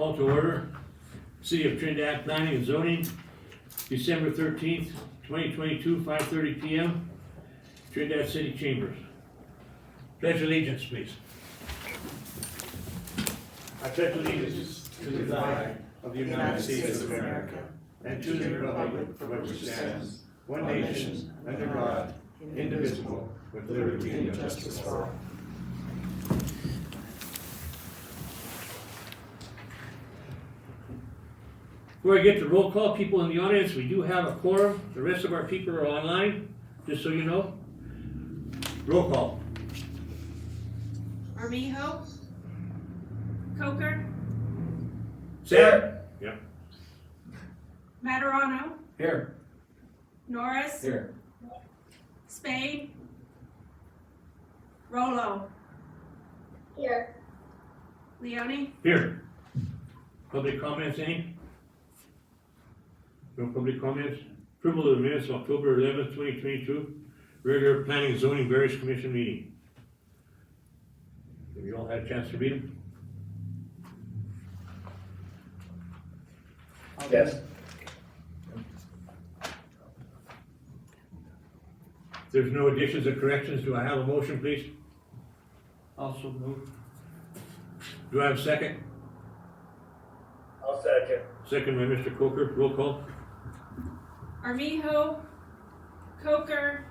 Call to order. City of Trinidad Planning and Zoning, December 13th, 2022, 5:30 p.m. Trinidad City Chambers. Pledge allegiance, please. I pledge allegiance to the flag of the United States of America and to the republic for which it stands, one nation, under God, indivisible, with liberty and justice for all. Before I get to roll call, people in the audience, we do have a quorum. The rest of our people are online, just so you know. Roll call. Armijo, Coker, Sam? Yep. Materano, Here. Norris, Here. Spain, Rolo, Here. Leone, Here. Public comments, any? No public comments? Approval of the minutes of October 11th, 2022, regular planning and zoning various commission meeting. Have you all had a chance to read them? Yes. If there's no additions or corrections, do I have a motion, please? Also move. Do I have a second? I'll second. Second by Mr. Coker. Roll call. Armijo, Coker,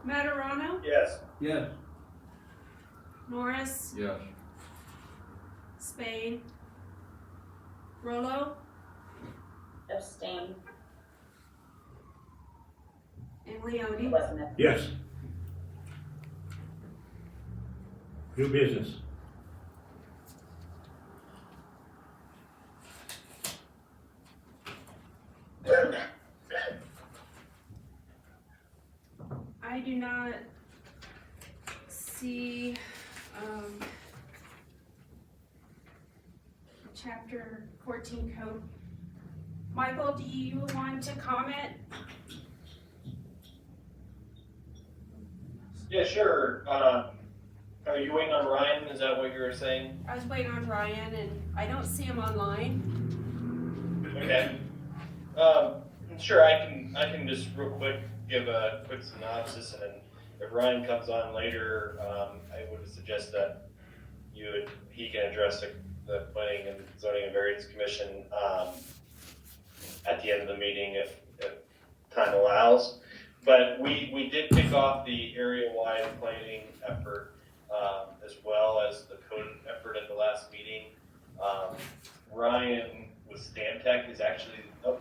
Materano, Yes. Yes. Norris, Yes. Spain, Rolo, Abstain. and Leone. Wasn't it? Yes. New business. I do not see, chapter 14 code. Michael, do you want to comment? Yeah, sure. Are you waiting on Ryan? Is that what you were saying? I was waiting on Ryan and I don't see him online. Okay. Sure. I can just real quick give a quick synopsis, and then if Ryan comes on later, I would suggest that he can address the Planning and Zoning and Variance Commission at the end of the meeting if time allows. But we did kick off the area-wide planning effort as well as the code effort at the last meeting. Ryan with Stantec is actually, that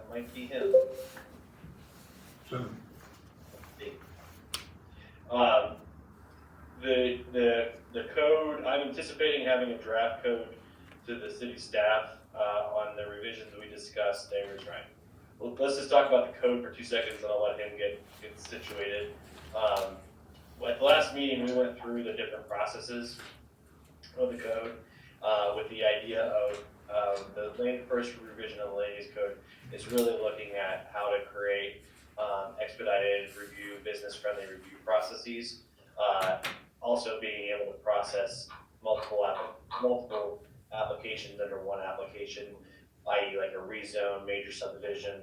might be him. So, The code, I'm anticipating having a draft code to the city staff on the revisions we discussed. There was Ryan. Well, let's just talk about the code for 2 seconds, and I'll let him get situated. At the last meeting, we went through the different processes of the code with the idea of the first revision of the land use code is really looking at how to create expedited review, business-friendly review processes. Also being able to process multiple applications under one application, i.e. like a rezone, major subdivision,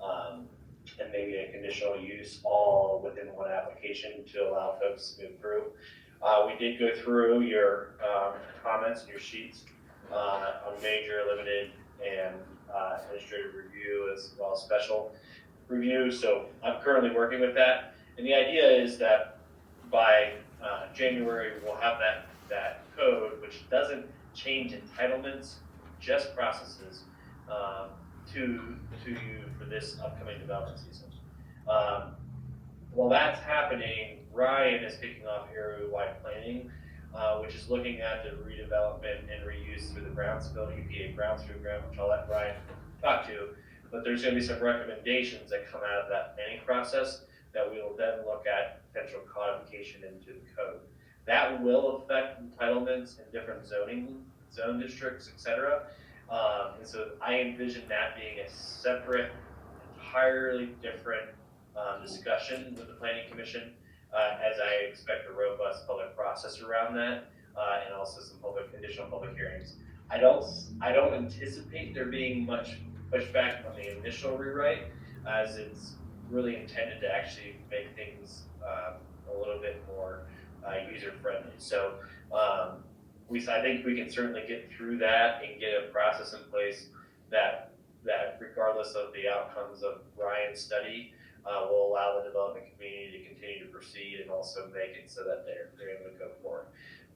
and maybe a conditional use all within one application to allow folks to move through. We did go through your comments and your sheets on major, limited, and administrative review as well as special review. So I'm currently working with that. And the idea is that by January, we'll have that code, which doesn't change entitlements, just processes to you for this upcoming development season. While that's happening, Ryan is kicking off area-wide planning, which is looking at the redevelopment and reuse through the Brownsville EPA Brownsville program, which I'll let Ryan talk to. But there's going to be some recommendations that come out of that planning process that we will then look at potential codification into the code. That will affect entitlements in different zone districts, etc. And so I envision that being a separate, entirely different discussion with the Planning Commission, as I expect a robust public process around that. and also some additional public hearings. I don't anticipate there being much pushback on the initial rewrite, as it's really intended to actually make things a little bit more user friendly. So I think we can certainly get through that and get a process in place that regardless of the outcomes of Ryan's study, will allow the development community to continue to proceed and also make it so that they're able to go forward.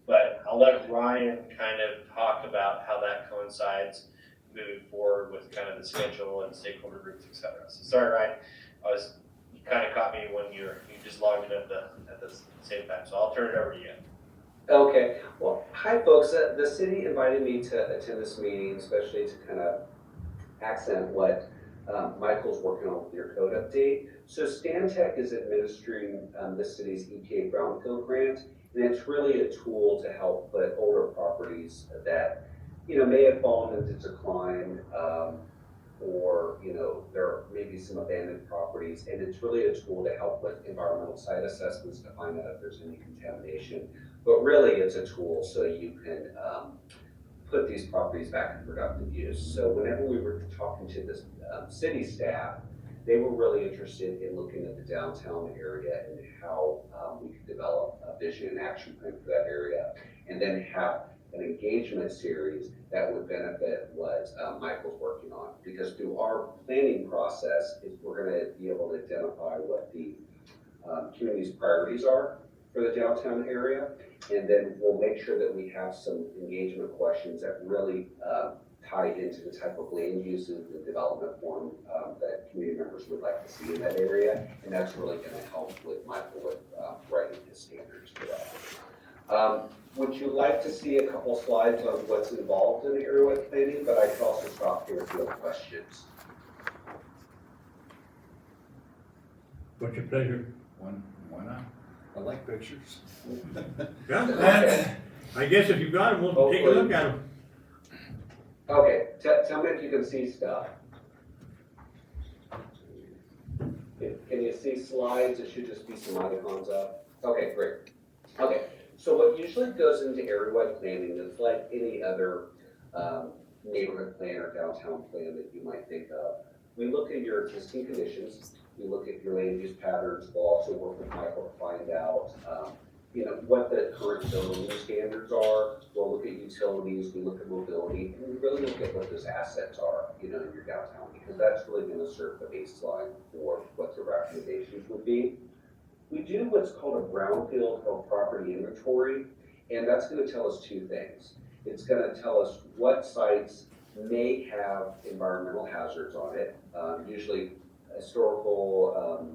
But I'll let Ryan kind of talk about how that coincides moving forward with kind of the schedule and stakeholder groups, et cetera. So sorry, Ryan, you kind of caught me when you just logged in at the same time. So I'll turn it over to you. Okay, well, hi folks. The city invited me to attend this meeting, especially to kind of accent what Michael's working on with your code update. So Stantec is administering the city's EPA Brownfield grant, and it's really a tool to help put older properties that, may have fallen into decline, or, there may be some abandoned properties, and it's really a tool to help with environmental site assessments to find out if there's any contamination. But really, it's a tool so you can put these properties back in productive use. So whenever we were talking to this city staff, they were really interested in looking at the downtown area and how we could develop a vision and action plan for that area, and then have an engagement series that would benefit what Michael's working on. Because through our planning process, we're going to be able to identify what the community's priorities are for the downtown area, and then we'll make sure that we have some engagement questions that really tie into the type of land uses and development form that community members would like to see in that area, and that's really going to help with Michael with writing his standards for that. Would you like to see a couple slides on what's involved in area-wide planning? But I can also stop here if you have questions. What's your pleasure? Why not? I like pictures. Yeah, I guess if you got them, we'll take a look at them. Okay, tell me if you can see stuff. Can you see slides? It should just be some icons up. Okay, great. Okay, so what usually goes into area-wide planning is like any other neighborhood plan or downtown plan that you might think of. We look at your existing conditions. We look at your land use patterns. We'll also work with Michael to find out, what the current zoning standards are. We'll look at utilities. We look at mobility, and we really look at what those assets are, in your downtown, because that's really going to serve the baseline for what the recommendations would be. We do what's called a brownfield or property inventory, and that's going to tell us two things. It's going to tell us what sites may have environmental hazards on it, usually historical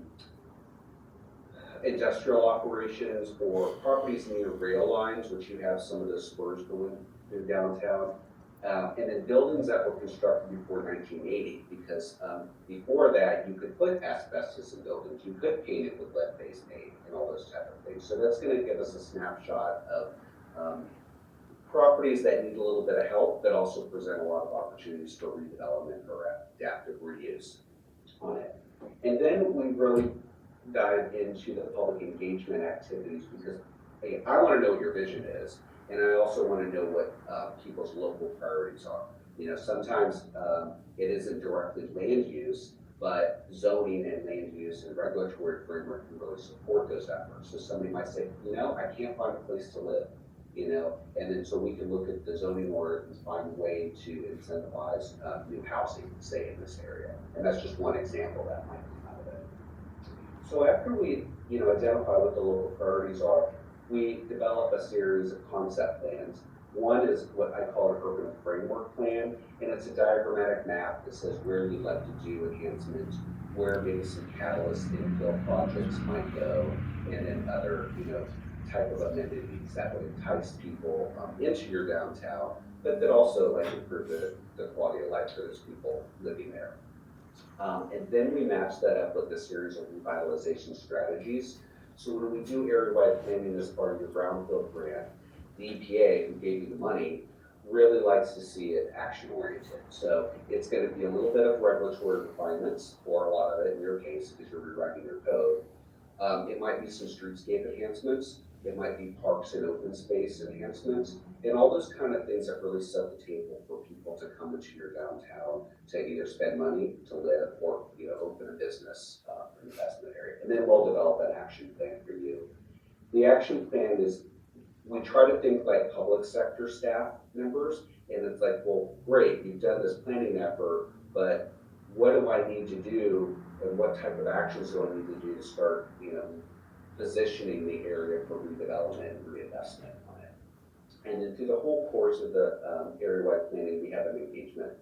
industrial operations or properties near rail lines, which you have some of the spurs going through downtown, and then buildings that were constructed before 1980, because before that you could put asbestos in buildings, you could paint it with lead-based paint and all those type of things. So that's going to give us a snapshot of properties that need a little bit of help, but also present a lot of opportunities for redevelopment or adaptive reuse on it. And then we really dive into the public engagement activities, because I want to know what your vision is, and I also want to know what people's local priorities are. Sometimes it isn't directly land use, but zoning and land use and regulatory framework can really support those efforts. So somebody might say, I can't find a place to live, and then so we can look at the zoning order and find a way to incentivize new housing, say, in this area. And that's just one example that might come out of it. So after we, identify what the local priorities are, we develop a series of concept plans. One is what I call an urban framework plan, and it's a diagrammatic map that says where you'd like to do enhancements, where maybe some catalyst infill projects might go, and then other, type of amenities that would entice people into your downtown, but that also improve the quality of life for those people living there. And then we match that up with a series of revitalization strategies. So when we do area-wide planning as part of your brownfield grant, the EPA, who gave you the money, really likes to see it action-oriented. So it's going to be a little bit of regulatory refinements, or a lot of it in your case, because you're rewriting your code. It might be some streetscape enhancements. It might be parks and open space enhancements, and all those kind of things that really set the table for people to come into your downtown to either spend money to live or, open a business, investment area. And then we'll develop an action plan for you. The action plan is, we try to think like public sector staff members, and it's like, well, great, you've done this planning effort, but what do I need to do, and what type of actions do I need to do to start, positioning the area for redevelopment and reinvestment on it? And then through the whole course of the area-wide planning, we have an engagement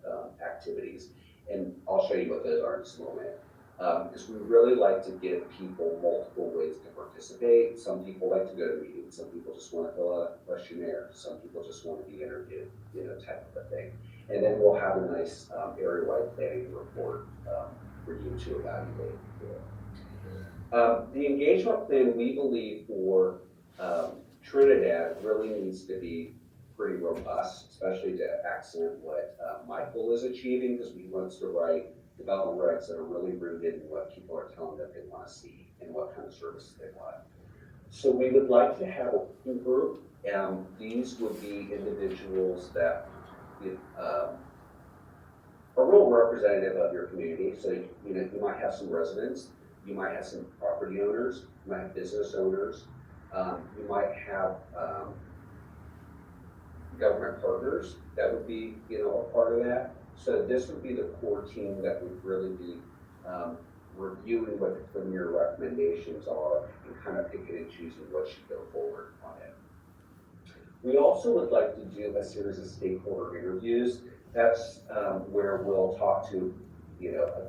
activities, and I'll show you what those are in just a moment. Because we really like to give people multiple ways to participate. Some people like to go to meetings, some people just want to fill out a questionnaire, some people just want to be interviewed, type of a thing. And then we'll have a nice area-wide planning report for you to evaluate. The engagement plan, we believe, for Trinidad really needs to be pretty robust, especially to accent what Michael is achieving, because we want to write development regs that are really rooted in what people are telling that they want to see and what kind of services they want. So we would like to have a working group. These would be individuals that are real representative of your community. So you might have some residents, you might have some property owners, you might have business owners, you might have government partners that would be a part of that. So this would be the core team that would really be reviewing what the premier recommendations are and kind of picking and choosing what should go forward on it. We also would like to do a series of stakeholder interviews. That's where we'll talk to,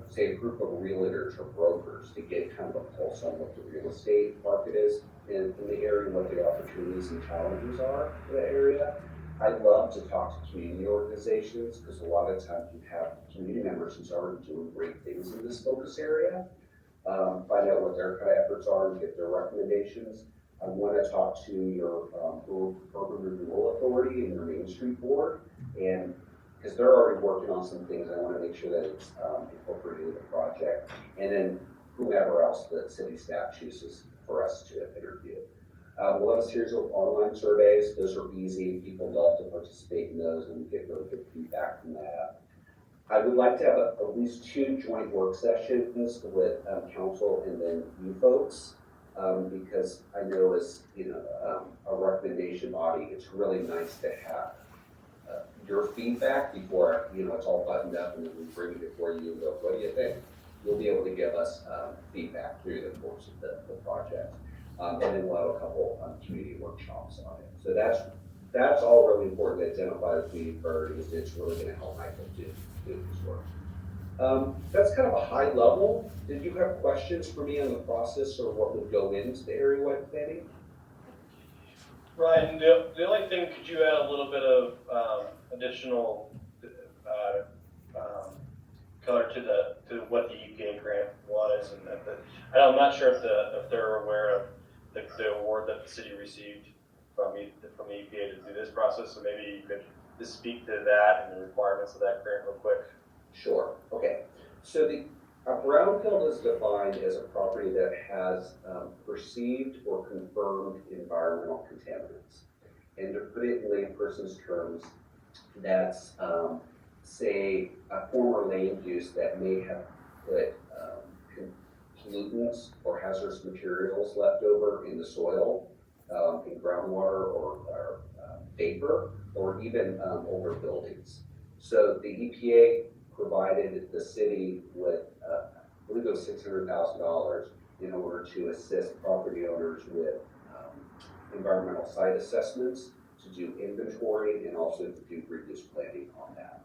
say a group of realtors or brokers to get kind of a pulse on what the real estate market is in the area and what the opportunities and challenges are for the area. I'd love to talk to community organizations, because a lot of times you have community members who's already doing great things in this focus area. Find out what their kind of efforts are and get their recommendations. I want to talk to your urban renewal authority and your Main Street board, and because they're already working on some things, I want to make sure that it's incorporated in the project, and then whomever else the city staff chooses for us to interview. We'll have a series of online surveys. Those are easy. People love to participate in those, and we get really good feedback from that. I would like to have at least 2 joint work sessions with council and then you folks, because I know as a recommendation body, it's really nice to have your feedback before it's all buttoned up, and then we bring it before you and go, what do you think? You'll be able to give us feedback through the course of the project. And then we'll have a couple community workshops on it. So that's all really important to identify the community priorities. It's really going to help Michael do his work. That's kind of a high level. Did you have questions for me on the process or what would go into the area-wide planning? Ryan, the only thing, could you add a little bit of additional color to what the EPA grant was, and I'm not sure if they're aware of the award that the city received from the EPA to do this process, so maybe you could just speak to that and the requirements of that grant real quick. Sure. Okay. So a brownfield is defined as a property that has perceived or confirmed environmental contaminants. And to put it in layperson's terms, that's say a former land use that may have put pollutants or hazardous materials left over in the soil, in groundwater or vapor, or even older buildings. So the EPA provided the city with, I believe it was $600,000 in order to assist property owners with environmental site assessments, to do inventory, and also to do reduce planning on that.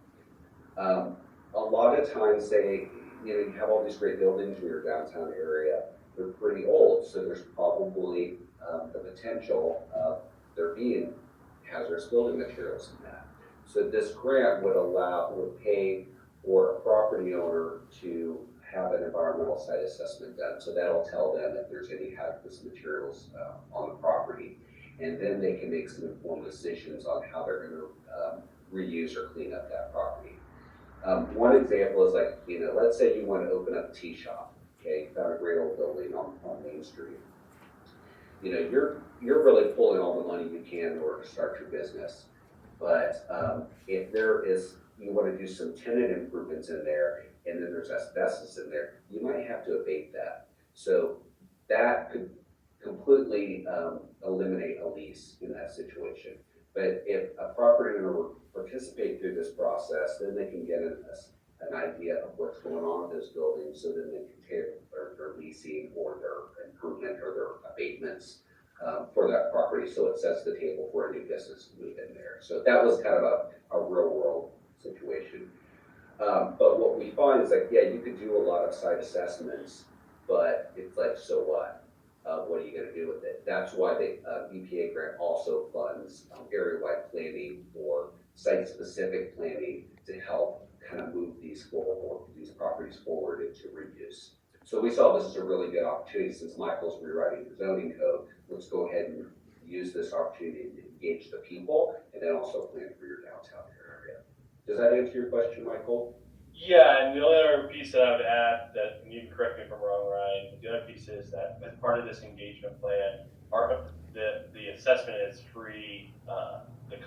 A lot of times you have all these great buildings in your downtown area. They're pretty old, so there's probably the potential of there being hazardous building materials in that. So this grant would pay for a property owner to have an environmental site assessment done. So that'll tell them if there's any hazardous materials on the property, and then they can make some informed decisions on how they're going to reuse or clean up that property. One example is let's say you want to open up a tea shop. Okay, you found a great old building on Main Street. you know, you're really pulling all the money you can in order to start your business. But if you want to do some tenant improvements in there, and then there's asbestos in there, you might have to abate that. So that could completely eliminate a lease in that situation. But if a property owner would participate through this process, then they can get an idea of what's going on with those buildings, so then they can take their leasing or their improvement or their abatements for that property, so it sets the table for a new business to move in there. So that was kind of a real world situation. But what we find is like, yeah, you could do a lot of site assessments, but it's like, so what? What are you going to do with it? That's why the EPA grant also funds area-wide planning or site-specific planning to help kind of move these properties forward into reuse. So we saw this as a really good opportunity since Michael's rewriting the zoning code. Let's go ahead and use this opportunity to engage the people and then also plan for your downtown area. Does that answer your question, Michael? Yeah, and the only other piece that I would add, that, and you can correct me if I'm wrong, Ryan, the other piece is that as part of this engagement plan, the assessment is free, the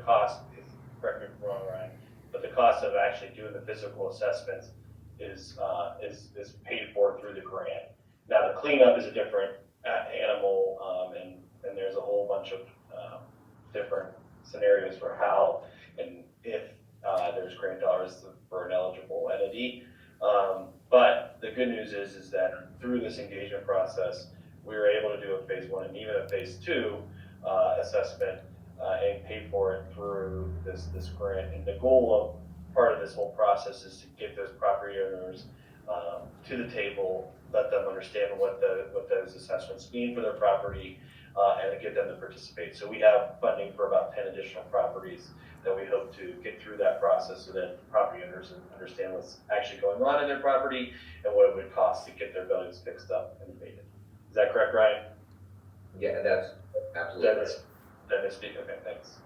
cost is, correct me if I'm wrong, Ryan, but the cost of actually doing the physical assessments is paid for through the grant. Now, the cleanup is a different animal, and there's a whole bunch of different scenarios for how and if there's grant dollars for an eligible entity. But the good news is that through this engagement process, we were able to do a phase 1 and even a phase 2 assessment and pay for it through this grant. And the goal of part of this whole process is to get those property owners to the table, let them understand what those assessments mean for their property, and get them to participate. So we have funding for about 10 additional properties that we hope to get through that process so that property owners understand what's actually going on in their property and what it would cost to get their buildings fixed up and abated. Is that correct, Ryan? Yeah, that's absolutely right. Okay, thanks.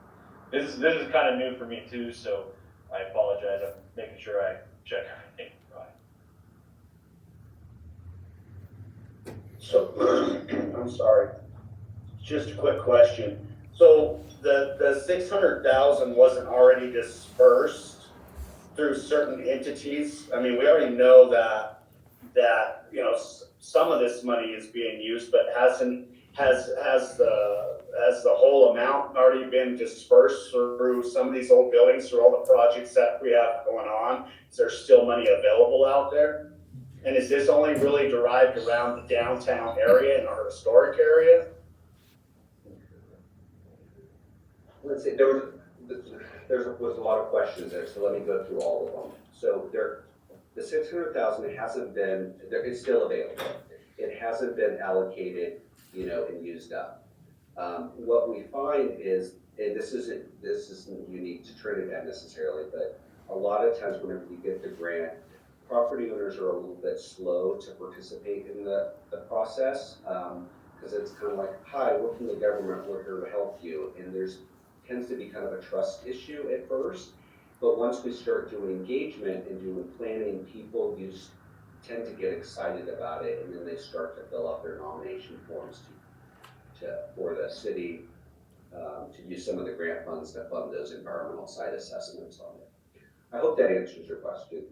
This is kind of new for me too, so I apologize. I'm making sure I check everything. So, I'm sorry, just a quick question. So the 600,000 wasn't already dispersed through certain entities? I mean, we already know that you know, some of this money is being used, but has the whole amount already been dispersed through some of these old buildings, through all the projects that we have going on? Is there still money available out there? And is this only really derived around the downtown area and our historic area? Let's see, there was a lot of questions there, so let me go through all of them. So the 600,000 hasn't been, it's still available. It hasn't been allocated, you know, and used up. What we find is, and this isn't unique to Trinidad necessarily, but a lot of times whenever you get the grant, property owners are a little bit slow to participate in the process, because it's kind of like, hi, we're from the government, we're here to help you, and tends to be kind of a trust issue at first, but once we start doing engagement and doing planning, people tend to get excited about it, and then they start to fill out their nomination forms for the city to use some of the grant funds to fund those environmental site assessments on it. I hope that answers your question.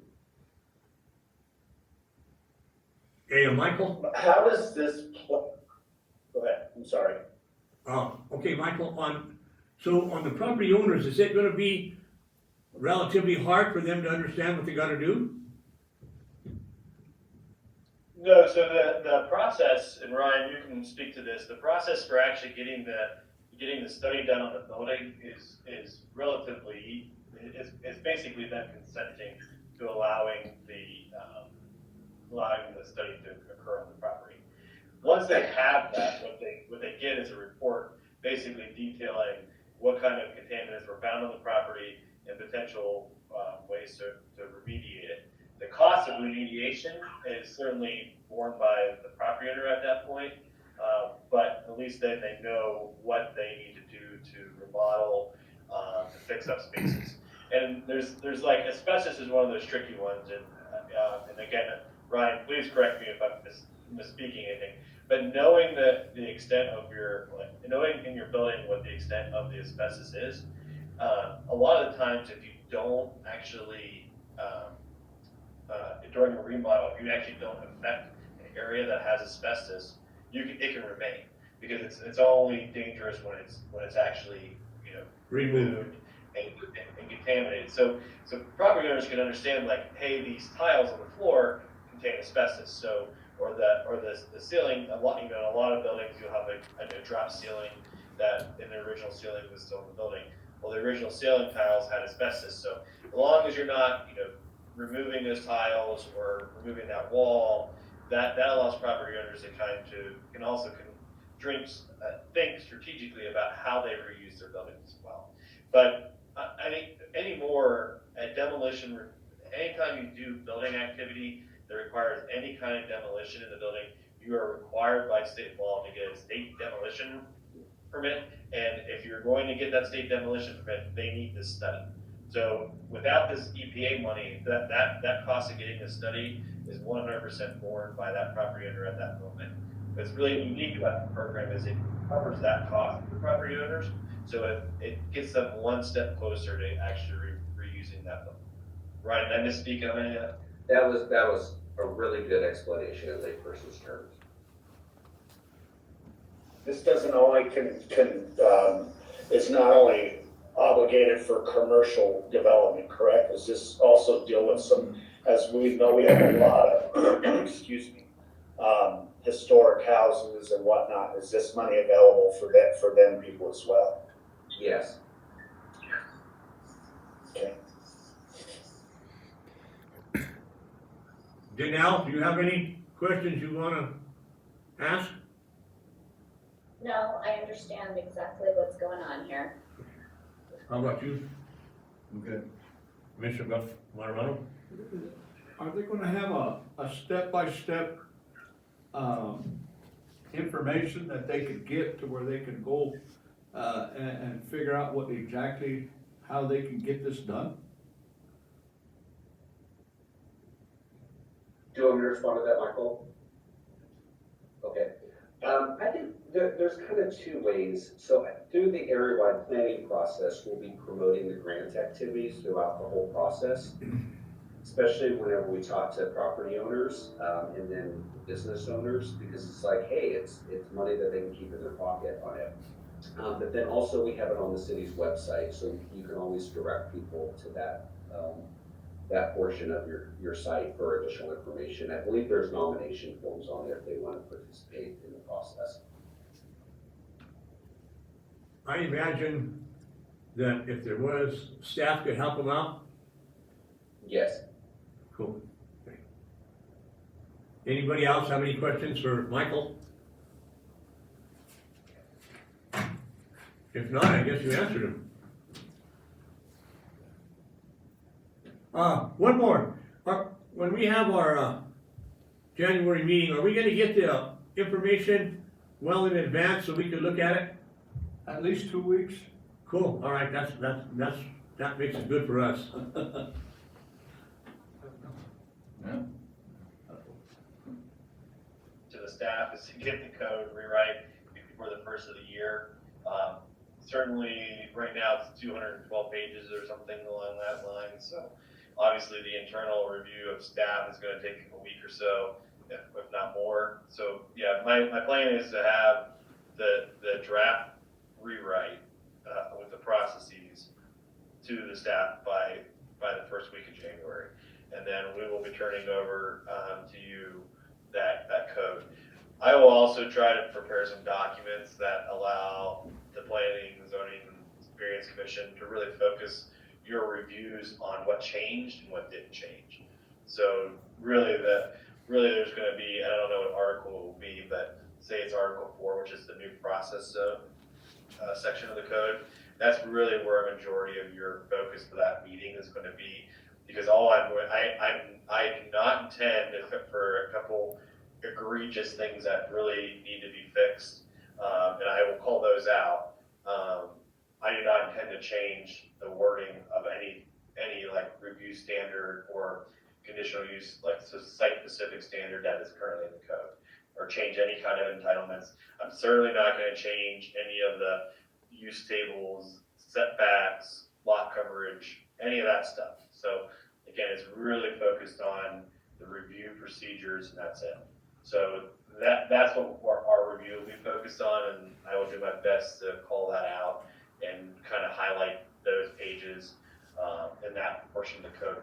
Hey, Michael? How does this go ahead, I'm sorry. Okay, Michael, so on the property owners, is it gonna be relatively hard for them to understand what they gotta do? No, so the process, and Ryan, you can speak to this, the process for actually getting the study done on the building is relatively, it's basically them consenting to allowing the study to occur on the property. Once they have that, what they get is a report basically detailing what kind of contaminants were found on the property and potential ways to remediate it. The cost of remediation is certainly borne by the property owner at that point, but at least then they know what they need to do to remodel, to fix up spaces. And there's like, asbestos is one of those tricky ones, and again, Ryan, please correct me if I'm misspeaking anything, but knowing that the extent of your, like, knowing in your building what the extent of the asbestos is, a lot of the times if you don't actually, during a remodel, if you actually don't affect an area that has asbestos, it can remain, because it's only dangerous when it's actually, removed and contaminated. So property owners can understand, like, hey, these tiles on the floor contain asbestos, so, or the ceiling, a lot of buildings, you'll have a drop ceiling that in the original ceiling was still in the building. Well, the original ceiling tiles had asbestos, so as long as you're not, removing those tiles or removing that wall, that allows property owners to think strategically about how they reuse their buildings as well. But I think anymore at demolition, anytime you do building activity that requires any kind of demolition in the building, you are required by state law to get a state demolition permit. And if you're going to get that state demolition permit, they need this study. So without this EPA money, that cost of getting this study is 100% borne by that property owner at that moment. What's really unique about the program is it covers that cost for property owners, so it gets them one step closer to actually reusing that building. Ryan, did I misspeak on any of that? That was a really good explanation in layperson's terms. This doesn't only it's not only obligated for commercial development, correct? Does this also deal with some, as we know, we have a lot of, excuse me, historic houses and whatnot. Is this money available for them people as well? Yes. Okay. Janelle, do you have any questions you wanna ask? No, I understand exactly what's going on here. How about you, I'm good. Commissioner Marrano? Are they gonna have a step-by-step, information that they could get to where they can go, and figure out how they can get this done? Do you want me to respond to that, Michael? Okay. I think there's kind of two ways. So through the area-wide planning process, we'll be promoting the grant activities throughout the whole process, especially whenever we talk to property owners and then business owners, because it's like, hey, it's money that they can keep in their pocket on it. But then also we have it on the city's website, so you can always direct people to that portion of your site for additional information. I believe there's nomination forms on there if they want to participate in the process. I imagine that if there was, staff could help them out. Yes. Cool. Okay. Anybody else have any questions for Michael? If not, I guess you answered them. One more. When we have our January meeting, are we gonna get the information well in advance so we can look at it? At least 2 weeks? Cool, all right, that makes it good for us. Yeah. To the staff is to get the code rewrite before the first of the year. Certainly, right now it's 212 pages or something along that line, so obviously the internal review of staff is going to take a week or so, if not more. So yeah, my plan is to have the draft rewrite with the processes to the staff by the first week of January, and then we will be turning over to you that code. I will also try to prepare some documents that allow the Planning, Zoning, and Variance Commission to really focus your reviews on what changed and what didn't change. So really there's going to be, I don't know what article it will be, but say it's Article 4, which is the new process zone section of the code. That's really where a majority of your focus for that meeting is going to be, because I do not intend, except for a couple egregious things that really need to be fixed, and I will call those out. I do not intend to change the wording of any like review standard or conditional use, like site specific standard that is currently in the code, or or change any kind of entitlements. I'm certainly not gonna change any of the use tables, setbacks, lot coverage, any of that stuff. So again, it's really focused on the review procedures and that's it. So that's what our review will be focused on, and I will do my best to call that out and kind of highlight those pages in that portion of the code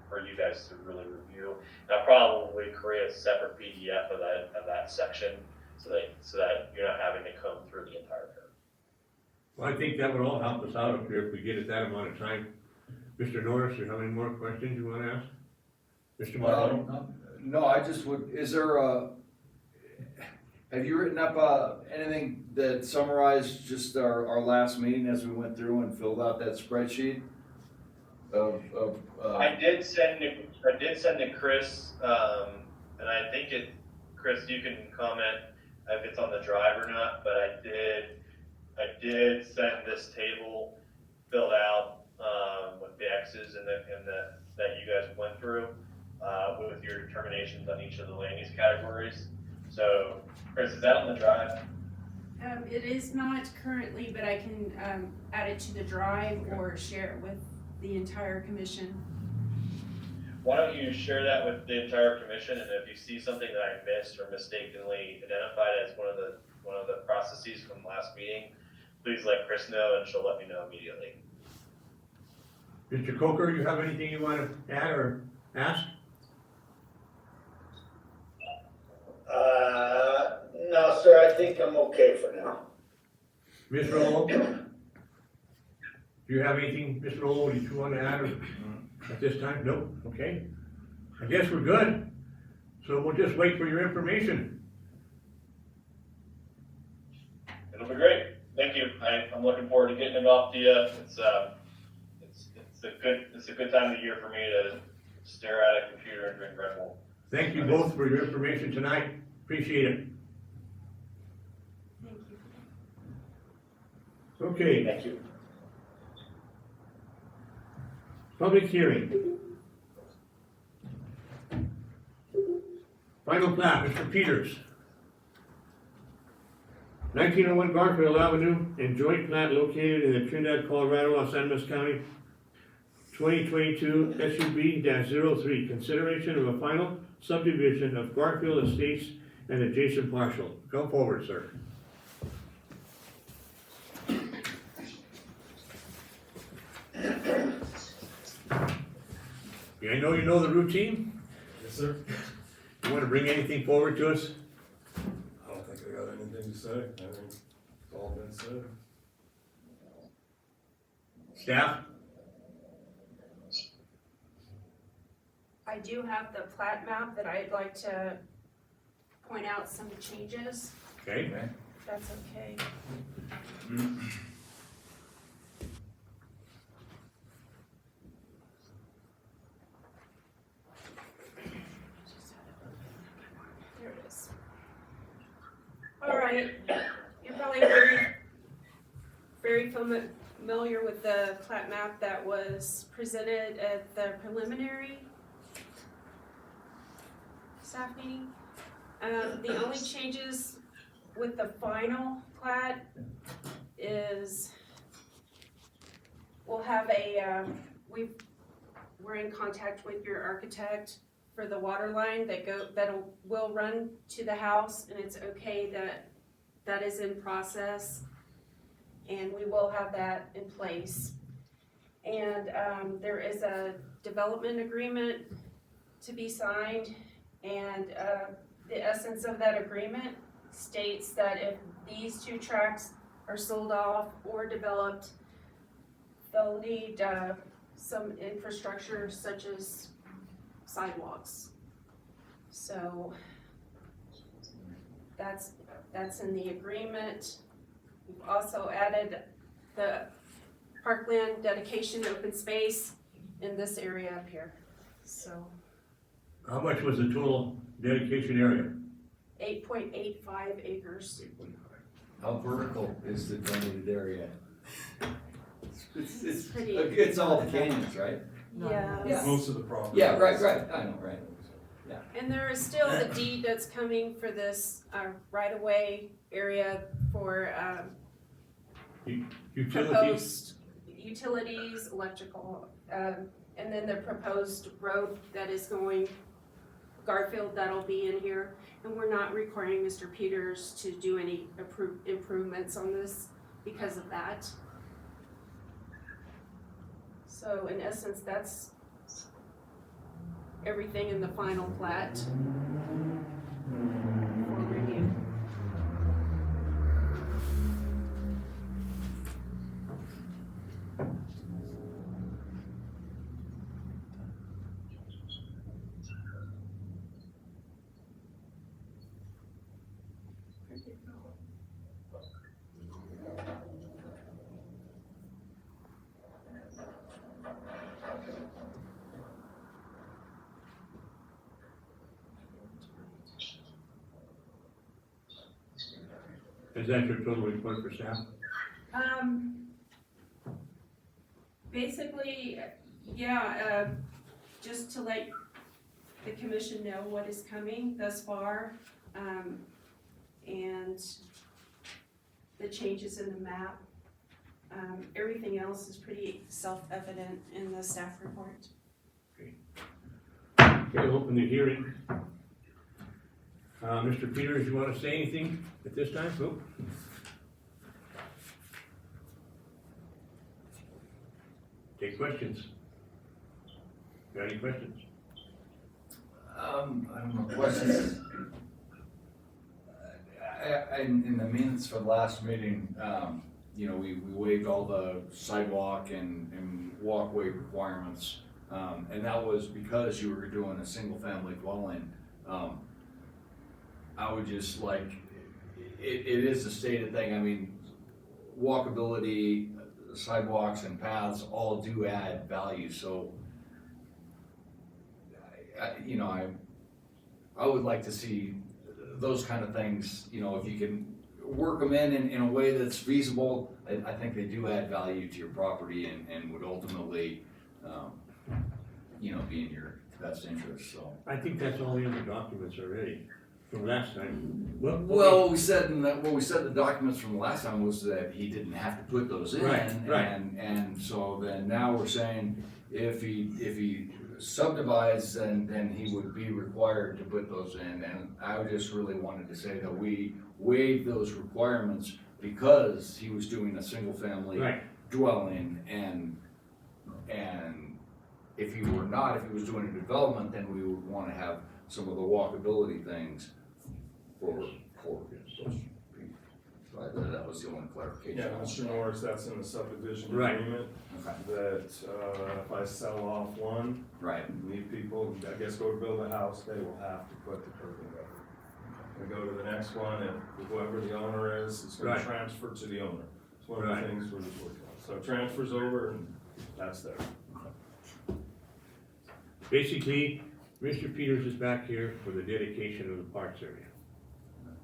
for you guys to really review. And I'll probably create a separate PDF of that section so that you're not having to comb through the entire code. Well, I think that would all help us out up here if we get it that amount of time. Mr. Norris, do you have any more questions you wanna ask? Mr. Martin? No, I just would, is there have you written up, anything that summarized just our last meeting as we went through and filled out that spreadsheet of, I did send to Chris, and I think Chris, you can comment if it's on the drive or not, but I did send this table filled out, with the X's and that you guys went through, with your determinations on each of the land use categories. So, Chris, is that on the drive? It is not currently, but I can, add it to the drive or share it with the entire commission. Why don't you share that with the entire commission, and if you see something that I missed or mistakenly identified as one of the processes from last meeting, please let Chris know and she'll let me know immediately. Mr. Coker, you have anything you wanna add or ask? No, sir, I think I'm okay for now. Ms. Rollo? Do you have anything, Mr. Rollo, that you wanna add or at this time? Nope, okay. I guess we're good. So we'll just wait for your information. It'll be great. Thank you. I'm looking forward to getting it off to you. It's a good time of the year for me to stare at a computer and drink Red Bull. Thank you both for your information tonight. Appreciate it. Thank you. Okay, Thank you. public hearing. Final plat, Mr. Peters. 1901 Garfield Avenue and joint plat located in the Trinidad, Colorado, Los Angeles County, 2022 SUB-03, consideration of a final subdivision of Garfield Estates and adjacent parcel. Come forward, sir. I know you know the routine. Yes, sir. You want to bring anything forward to us? I don't think I got anything to say. I think it's all been said. Staff? I do have the plat map that I'd like to point out some changes, Okay. if that's okay. There it is. All right, you're probably very familiar with the plat map that was presented at the preliminary staff meeting. The only changes with the final plat is we'll have we're in contact with your architect for the water line that will run to the house, and it's okay that is in process, and we will have that in place. And there is a development agreement to be signed, and the essence of that agreement states that if these two tracts are sold off or developed, they'll need some infrastructure such as sidewalks. So that's in the agreement. We've also added the parkland dedication open space in this area up here. So How much was the total dedication area? 8.85 acres. how vertical is the donated area? It's pretty- all the canyons, right? Yeah. Yeah. Most of the property. Yeah, right, I know, right. And there is still the deed that's coming for this, right-of-way area for, Utilities, proposed utilities, electrical, and then the proposed road that is going Garfield, that'll be in here. And we're not requiring Mr. Peters to do any improvements on this because of that. So in essence, that's everything in the final plat for review. is that your total report for staff? Basically, yeah, just to let the commission know what is coming thus far, and the changes in the map. Everything else is pretty self-evident in the staff report. Okay, open the hearing. Mr. Peters, you wanna say anything at this time? Nope. Take questions. Got any questions? I don't know, questions? In the minutes for the last meeting, you know, we waived all the sidewalk and walkway requirements. And that was because you were doing a single-family dwelling. I would just like, it is a stated thing, I mean, walkability, sidewalks and paths all do add value, so you know, I would like to see those kind of things, you know, if you can work them in a way that's feasible, I think they do add value to your property and would ultimately, you know, be in your best interest, so. I think that's all in the documents already from last time. Well, what we said in the documents from the last time was that he didn't have to put those in. Right. And so then now we're saying if he subdivides, then he would be required to put those in. And I just really wanted to say that we waived those requirements because he was doing a single family Right. dwelling and if he were not, if he was doing a development, then we would want to have some of the walkability things for those people. So that was the only clarification. Yeah, Mr. Norris, that's in the subdivision Right. agreement, Okay. that, if I sell off one, Right. need people, I guess, go to build a house, they will have to put the curb in gutter. We go to the next one, and whoever the owner is, it's gonna Right. transfer to the owner. It's one of Right. the things we're working on. So it transfers over and that's there. Basically, Mr. Peters is back here for the dedication of the parks area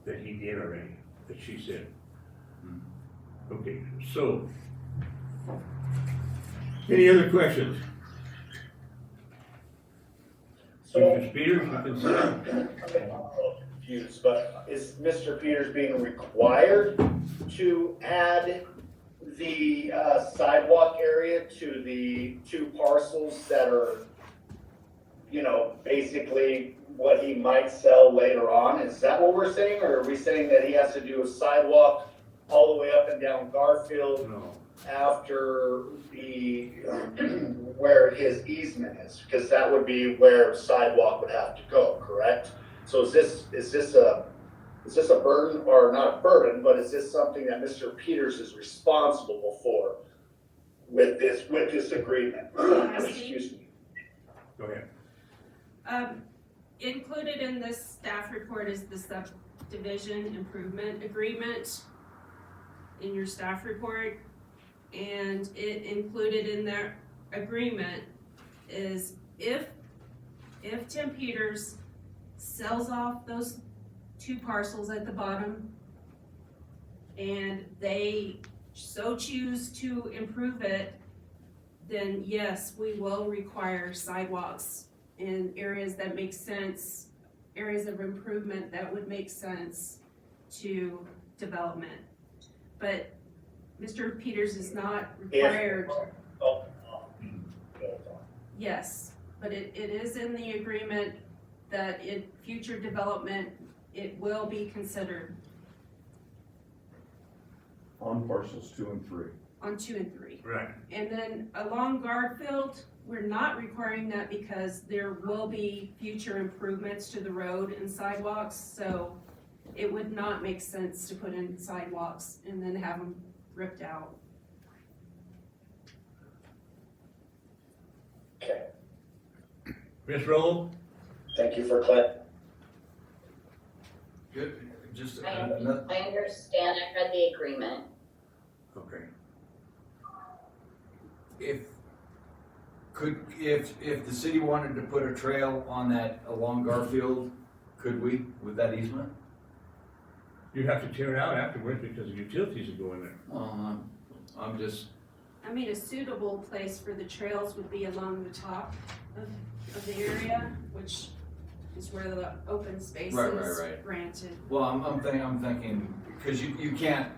that he did already, that she said. Okay, so, any other questions? So, Mr. Peters, you can sit down. I'm a little confused, but is Mr. Peters being required to add the sidewalk area to the two parcels that are, you know, basically what he might sell later on? Is that what we're saying, or are we saying that he has to do a sidewalk all the way up and down Garfield No, after the, where his easement is? Because that would be where sidewalk would have to go, correct? So is this a burden, or not a burden, but is this something that Mr. Peters is responsible for with this agreement? Excuse me. go ahead. Included in this staff report is the subdivision improvement agreement in your staff report. And it included in their agreement is if Tim Peters sells off those two parcels at the bottom and they so choose to improve it, then yes, we will require sidewalks in areas that make sense areas of improvement that would make sense to development. But Mr. Peters is not required, Oh, yes, but it is in the agreement that in future development, it will be considered On parcels 2 and 3. on 2 and 3. Right. And then along Garfield, we're not requiring that because there will be future improvements to the road and sidewalks, so it would not make sense to put in sidewalks and then have them ripped out. okay, Ms. Rowell? thank you for clarifying. Good, just I another, understand, I read the agreement. Okay. if the city wanted to put a trail on that along Garfield, could we with that easement? You'd have to tear it out afterwards because the utilities would go in there. I'm just, I mean, a suitable place for the trails would be along the top of the area, which is where the open space Right, is right. granted. well, I'm thinking, cause you can't,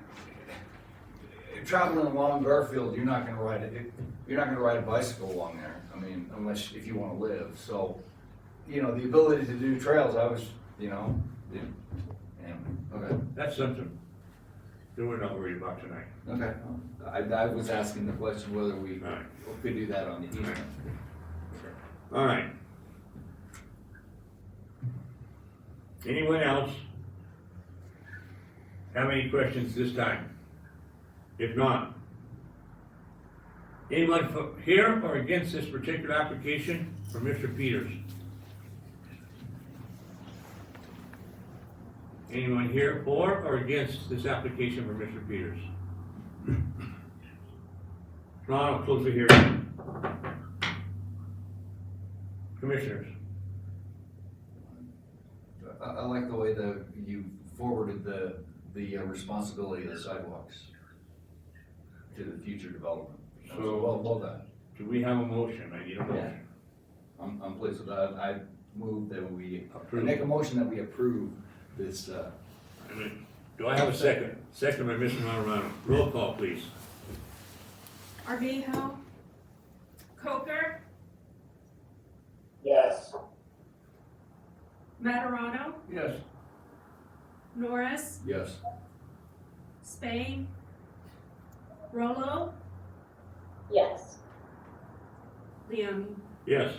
traveling along Garfield, you're not gonna ride a bicycle along there. I mean, unless, if you wanna live, so, the ability to do trails, I was, okay, That's something that we're not worried about tonight. okay. I was asking the question whether we All right. could do that on the easement. All right. Anyone else have any questions this time? If not, anyone here or against this particular application for Mr. Peters? Anyone here for or against this application for Mr. Peters? If not, I'll close the hearing. Commissioners? I like the way that you forwarded the responsibility of the sidewalks to the future development. That was So- well done. Do we have a motion? I need a motion. I'm pleased with that. I move that we, Approve. make a motion that we approve this, I mean, do I have a second? Second by Mr. Marrano. Roll call, please. Armijo, Coker, Yes, Materano, Yes. Norris, yes. Spain, Rolo, Yes. Leon. Yes.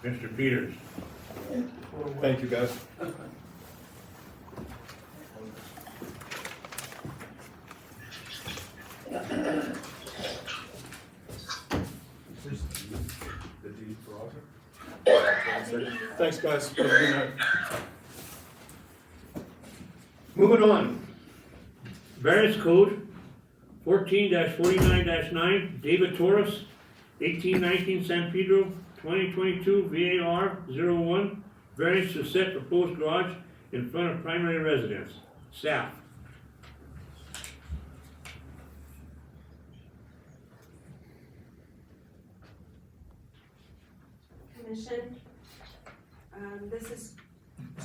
Mr. Peters? Thank you, guys. The deed for Roger? Thanks, guys. Have a good night. Moving on. Variance code 14-49-9, David Torres, 1819 San Pedro, 2022 VAR 01. Variance to set proposed garage in front of primary residence. Staff. Commission, this is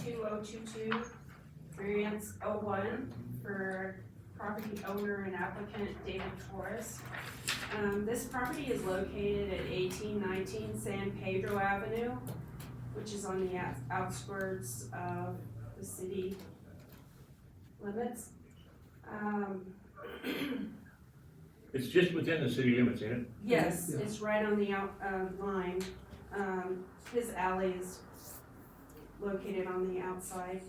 2022, variance 01 for property owner and applicant David Torres. This property is located at 1819 San Pedro Avenue, which is on the outskirts of the city limits. It's just within the city limits, ain't it? Yes, it's right on the line. His alley is located on the outside.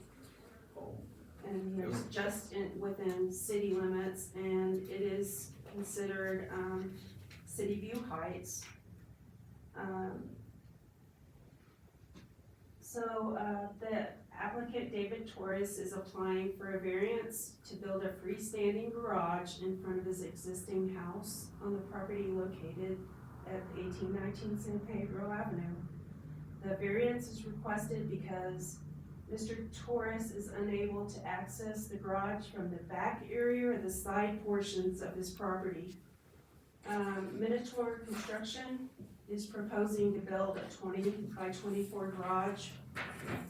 And it's just within city limits, and it is considered, city view heights. So, the applicant, David Torres, is applying for a variance to build a freestanding garage in front of his existing house on the property located at 1819 San Pedro Avenue. The variance is requested because Mr. Torres is unable to access the garage from the back area or the side portions of his property. Minotaur Construction is proposing to build a 20 by 24 garage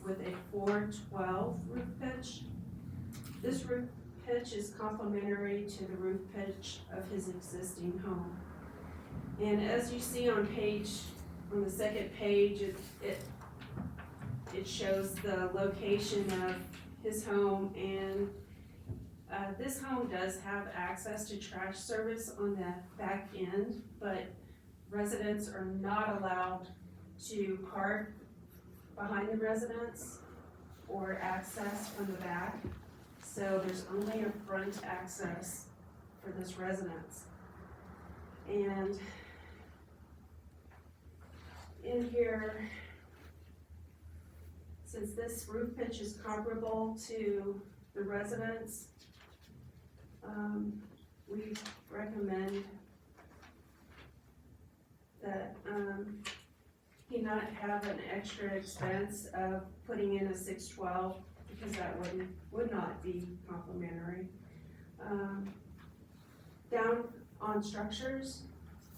with a 412 roof pitch. This roof pitch is complementary to the roof pitch of his existing home. And as you see on the second page, it shows the location of his home, and this home does have access to trash service on the back end, but residents are not allowed to park behind the residence or access from the back. So there's only a front access for this residence. And in here, since this roof pitch is comparable to the residence, we recommend that he not have an extra expense of putting in a 612, because that would not be complimentary. Down on structures,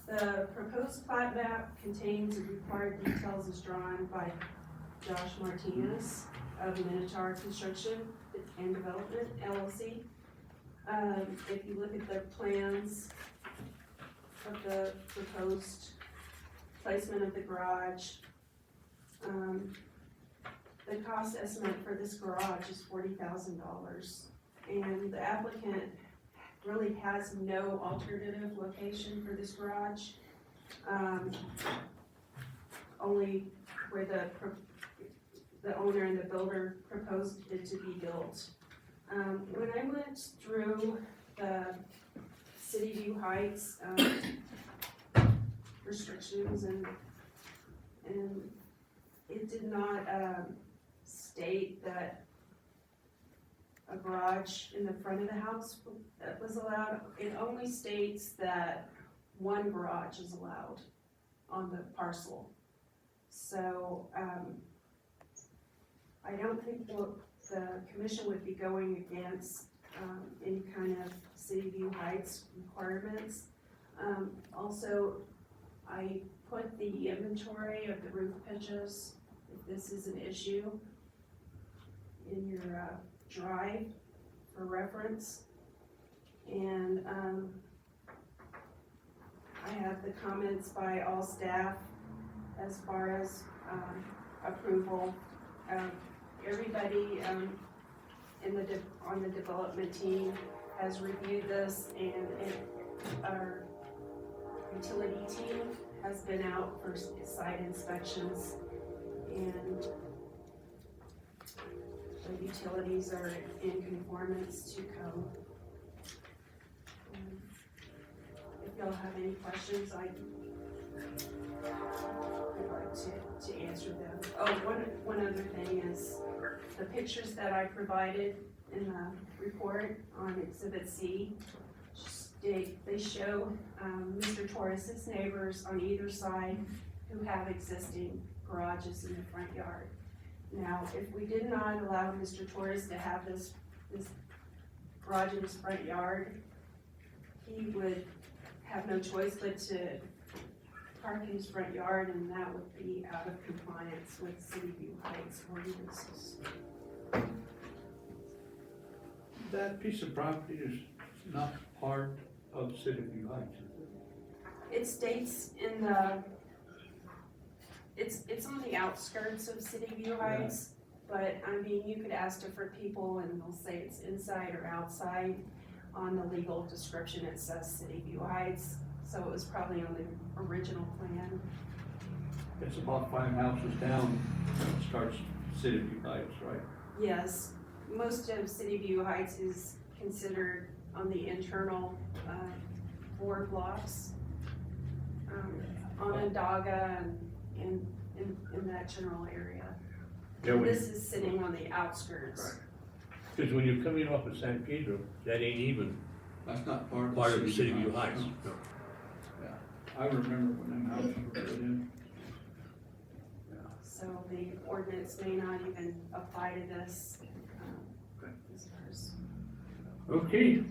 the proposed plat map contains the required details as drawn by Josh Martinez of Minotaur Construction and Development, LLC. If you look at the plans of the proposed placement of the garage, the cost estimate for this garage is $40,000. And the applicant really has no alternative location for this garage. Only where the owner and the builder proposed it to be built. When I went through the City View Heights restrictions, and it did not state that a garage in the front of the house was allowed. It only states that one garage is allowed on the parcel. So I don't think the commission would be going against any kind of City View Heights requirements. Also, I put the inventory of the roof pitches, if this is an issue, in your drive for reference. And I have the comments by all staff as far as approval. Everybody on the development team has reviewed this, and our utility team has been out for site inspections, and the utilities are in conformance to code. If y'all have any questions, I'd like to answer them. Oh, one other thing is the pictures that I provided in the report on Exhibit C, they show Mr. Torres's neighbors on either side who have existing garages in the front yard. Now, if we did not allow Mr. Torres to have this garage in his front yard, he would have no choice but to park in his front yard, and that would be out of compliance with City View Heights ordinances. That piece of property is not part of City View Heights, is it? It states in the, it's on the outskirts of City View Heights, but I mean, you could ask different people and they'll say it's inside or outside. On the legal description, it says City View Heights, so it was probably on the original plan. It's about 5 houses down, it starts City View Heights, right? Yes, most of City View Heights is considered on the internal board blocks, Onondaga and in that general area. Yeah, This is sitting on the outskirts. because when you're coming off of San Pedro, that ain't even That's not part part of the City View Heights. no. Yeah, I remember when them houses were put in. So the ordinance may not even apply to this. As far as, Okay.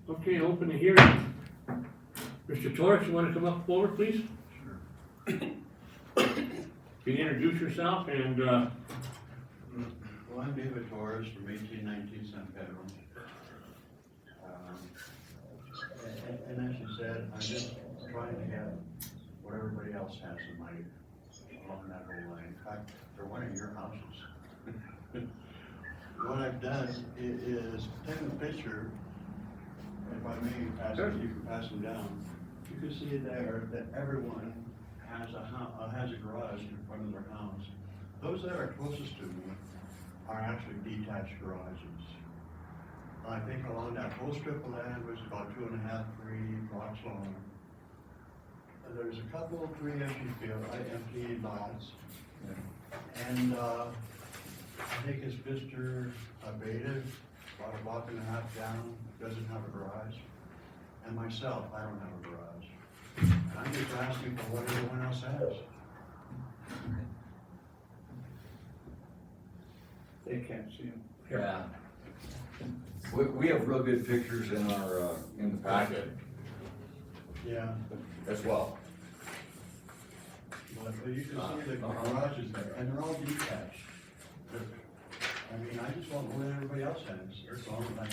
Okay, open the hearing. Mr. Torres, you wanna come up forward, please? Can you introduce yourself and, Well, I'm David Torres from 1819 San Pedro. And as you said, I'm just trying to get what everybody else has in mind along that whole line. In fact, for one of your houses. What I've done is taken a picture, if I may pass it, you can pass them down. You can see there that everyone has a garage in front of their house. Those that are closest to me are actually detached garages. I think along that whole strip of land was about 2.5, 3 blocks long. There's a couple, 3 empty lots. And I think it's Mr. Abeta, about 1.5 blocks down, doesn't have a garage. And myself, I don't have a garage. And I'm just asking for what everyone else has. They can't see them. Yeah. We have real good pictures in our, in the packet Yeah. as well. But you can see the garages there, and they're all detached. I mean, I just want what everybody else has. So I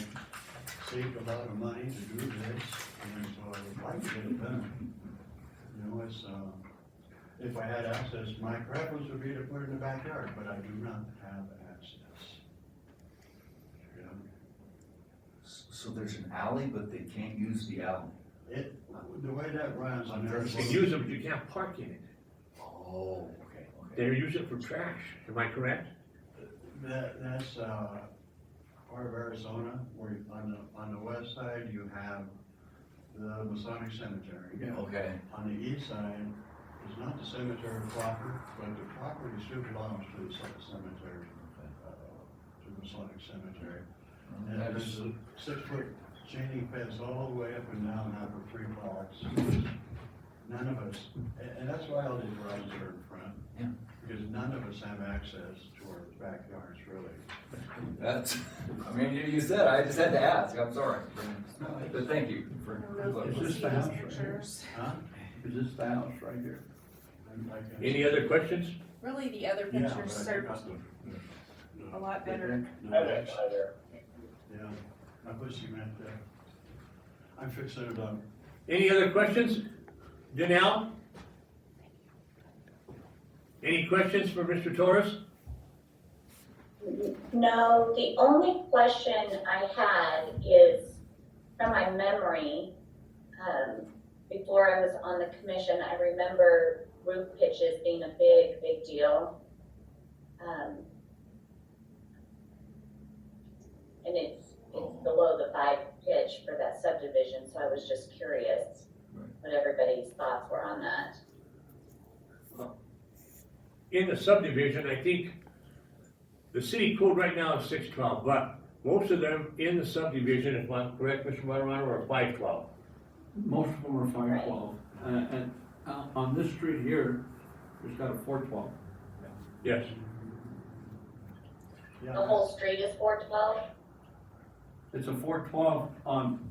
saved a lot of money to do this, and so I would like to get it done. You know, it's, if I had access, my preference would be to put it in the backyard, but I do not have access. You know, So there's an alley, but they can't use the alley. the way that runs, I never. you can use them, but you can't park in it. Oh, okay. They're using it for trash, am I correct? That's part of Arizona, where on the west side, you have the Masonic Cemetery. Okay. On the east side is not the cemetery proper, but the property still belongs to the cemetery, to the Masonic Cemetery. And there's a 6-foot chain fence all the way up and down that for 3 blocks. None of us, and that's why all these garages are in front. Yeah. Because none of us have access to our backyards, really. That's, I mean, you said, I just had to ask, I'm sorry. But thank you for. I don't know if Is you this see the these house right here? pictures. Huh? Is this the house right here? Any other questions? Really, the other Yeah, pictures but I serve got a lot better. the- I don't either. Yeah, I wish you meant that. I'm fixing it up. Any other questions? Janelle? Any questions for Mr. Torres? No, the only question I had is, from my memory, before I was on the commission, I remember roof pitches being a big, big deal. And it's below the 5 pitch for that subdivision, so I was just curious what everybody's thoughts were on that. In the subdivision, I think the city code right now is 612, but most of them in the subdivision, if I'm correct, Mr. Monterano, are 512. Most of them are 512. And on this street here, it's got a 412. Yes. The whole street is 412? It's a 412 on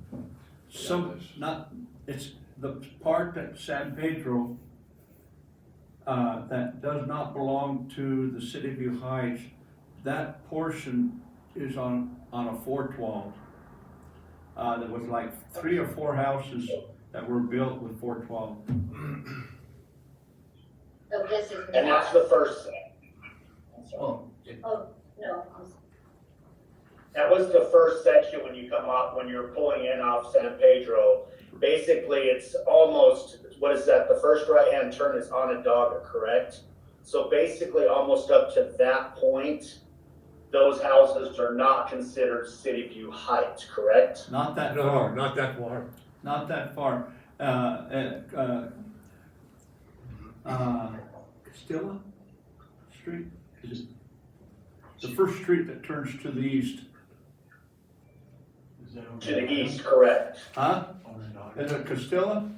some, not, it's the part that San Pedro, that does not belong to the City View Heights, that portion is on a 412. There was like 3 or 4 houses that were built with 412. So this is And that's the first set. Oh, Oh, no, I'm That was the first section when you come up, when you're pulling in off San Pedro. Basically, it's almost, what is that, the first right-hand turn is Onondaga, correct? So basically, almost up to that point, those houses are not considered City View Heights, correct? Not that No, far. not that far. Not that far. Castilla Street? Is it the first street that turns to the east? Is that over To the there? east, correct. Huh? On the dock? Is it Castilla?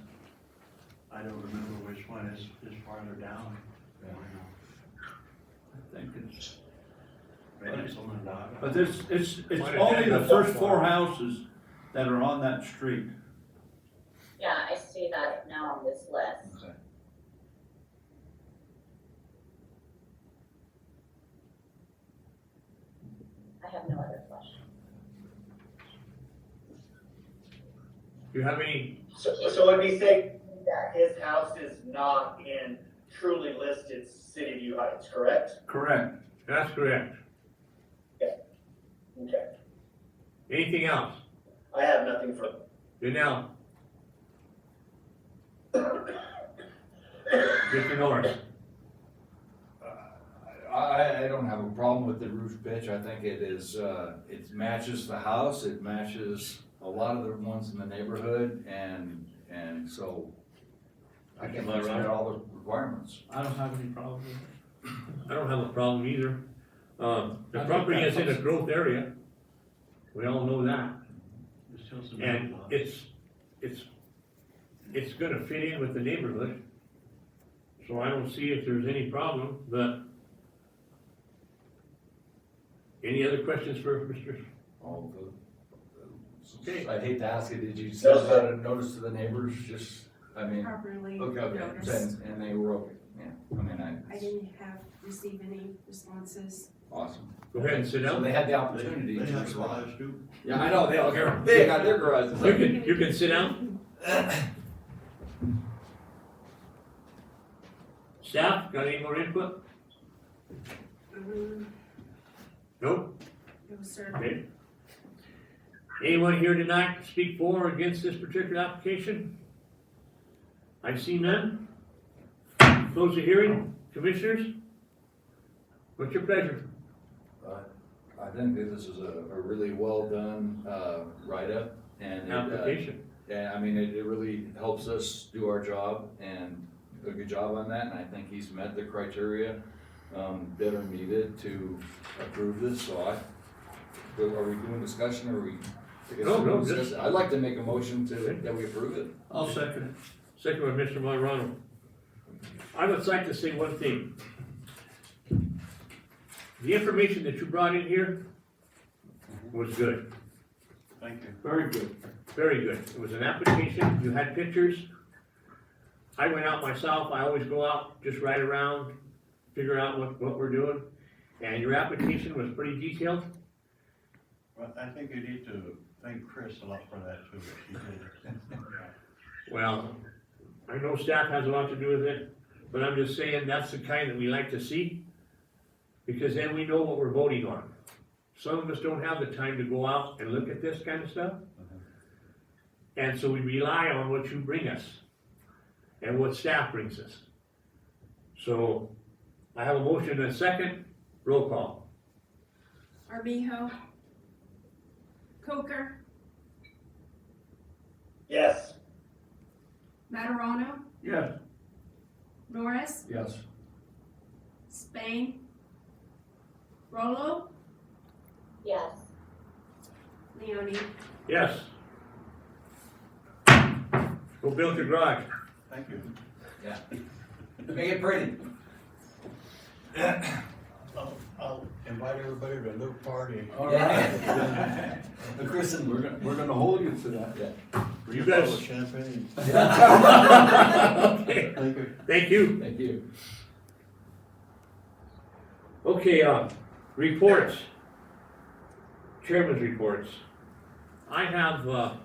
I don't remember which one is farther down. I think it's, Maybe it's on the dock. but it's Might have only been the that first far. 4 houses that are on that street. Yeah, I see that now on this list. I have no other questions. Do you have any, So it'd be safe that his house is not in truly listed City View Heights, correct? Correct. that's correct. Okay, Anything else? I have nothing further. Janelle? Mr. Norris? I don't have a problem with the roof pitch. I think it is, it matches the house, it matches a lot of the ones in the neighborhood, and so I think he's met all the requirements. I don't have any problem with it. I don't have a problem either. The I think property that is in a helps. growth area. We all know that. There's still some And room. it's gonna fit in with the neighborhood. So I don't see if there's any problem, but any other questions for Mr.? All the, Okay. I'd hate to ask you, did you send out a notice to the neighbors, just, I mean, Properly okay, noticed. and they were okay, yeah, I mean, I didn't receive any responses. awesome. Go ahead and sit So down. they had the They opportunity to have respond. garage too. Yeah, I know, they all care, they got their garages. You can sit down. Staff, got any more input? Nope? No, sir. Okay. Anyone here tonight to speak for or against this particular application? I see none. Close the hearing. Commissioners? What's your pleasure? I think that this is a really well done, write-up, and it, Application. yeah, I mean, it really helps us do our job, and a good job on that, and I think he's met the criteria, that are needed to approve this, so are we doing discussion, or are we? I guess No, we're no, discussing. just- I'd like to make a motion that we approve it. I'll second it. Second by Mr. Morano. I would like to say one thing. The information that you brought in here was good, Thank you. Very good. very good. It was an application, you had pictures. I went out myself, I always go out, just ride around, figure out what we're doing. And your application was pretty detailed. Well, I think you need to thank Chris a lot for that too. She did. Well, I know staff has a lot to do with it, but I'm just saying that's the kind that we like to see. Because then we know what we're voting on. Some of us don't have the time to go out and look at this kind of stuff. And so we rely on what you bring us and what staff brings us. So I have a motion and a second, roll call. Armijo? Coker? Yes. Materano? Yes. Norris? Yes. Spain? Rolo? Yes. Leone? Yes. Go build your garage. Thank you. Yeah. Make it pretty. I'll invite everybody to a little party. All right. Kristen, We're gonna hold you to that. yeah. You Bring a bottle guys- of champagne. Okay, Thank you. thank you. Thank you. Okay, reports. Chairman's reports. I have, no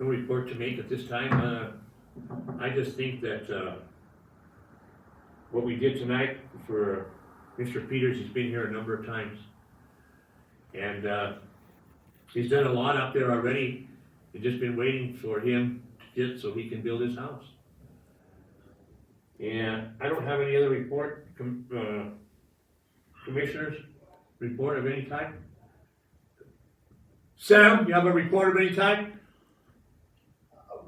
report to make at this time. I just think that, what we did tonight for Mr. Peters, he's been here a number of times. And, he's done a lot up there already. We've just been waiting for him to get so he can build his house. And I don't have any other report, commissioners, report of any type? Sam, you have a report of any type?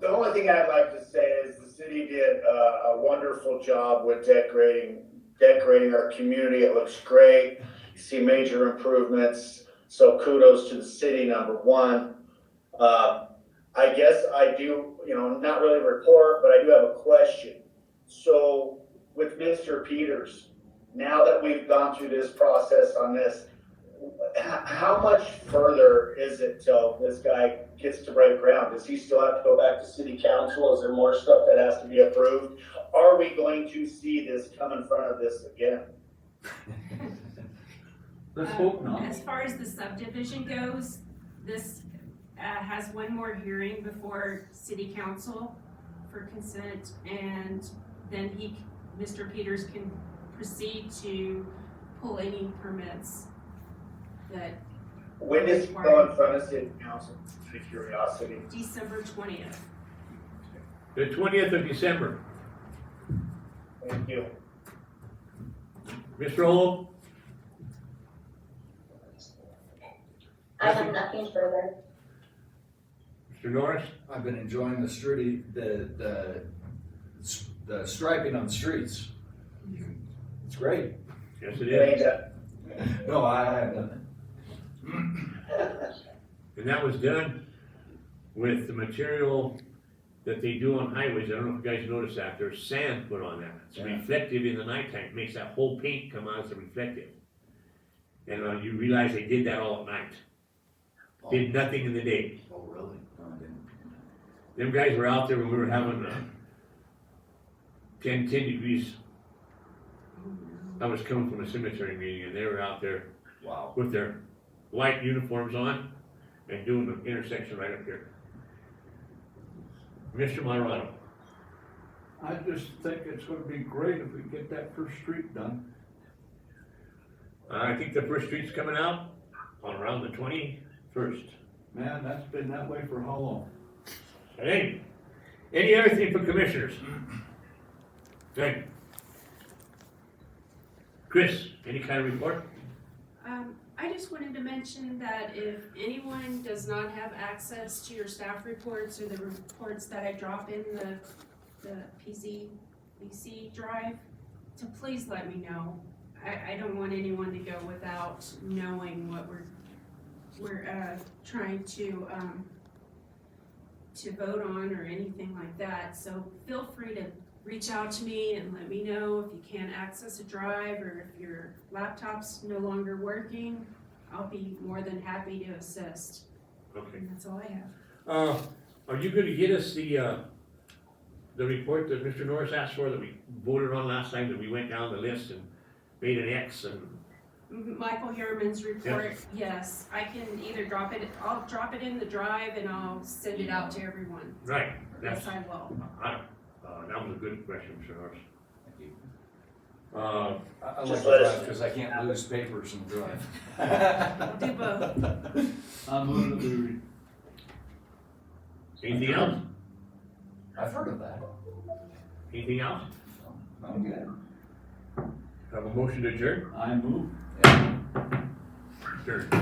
The only thing I'd like to say is the city did a wonderful job with decorating our community. It looks great. You see major improvements. So kudos to the city, number one. I guess I do, not really a report, but I do have a question. So with Mr. Peters, now that we've gone through this process on this, how much further is it till this guy gets to break ground? Does he still have to go back to city council? Is there more stuff that has to be approved? Are we going to see this come in front of this again? Let's hope not. As far as the subdivision goes, this has one more hearing before city council for consent, and then Mr. Peters can proceed to pull any permits that When does it go in front of city council, out of curiosity? December 20th. The 20th of December. Thank you. Mr. Old? I have nothing further. Mr. Norris? I've been enjoying the street, the striping on the streets. It's great. Yes, it is. No, I have nothing. And that was done with the material that they do on highways. I don't know if you guys noticed that. There's sand put on that. It's reflective in the nighttime. It makes that whole paint come out as a reflective. And you realize they did that all at night. Did nothing in the day. Oh, really? No, I didn't. Them guys were out there when we were having 10 degrees. I was coming from a cemetery meeting and they were out there Wow. with their white uniforms on and doing the intersection right up here. Mr. Marano. I just think it's gonna be great if we get that first street done. I think the first street's coming out on around the 21st. Man, that's been that way for how long? Hey, any other thing for commissioners? Good. Chris, any kind of report? I just wanted to mention that if anyone does not have access to your staff reports or the reports that I drop in the PZBC drive, to please let me know. I don't want anyone to go without knowing what we're trying to vote on or anything like that. So feel free to reach out to me and let me know if you can't access a drive or if your laptop's no longer working. I'll be more than happy to assist. Okay. And that's all I have. Are you gonna get us the report that Mr. Norris asked for that we voted on last time, that we went down the list and made an X and? Michael Harriman's report, yes. I can either I'll drop it in the drive and I'll send it out to everyone. Right. Yes, I will. That was a good question, Mr. Norris. Thank you. Uh, I like Just the let us- drive because I can't lose papers in the drive. I'll do both. I'm moving anything else? I've heard of that. Anything else? I'm good. Have a motion to adjourn? I move. Adjourn.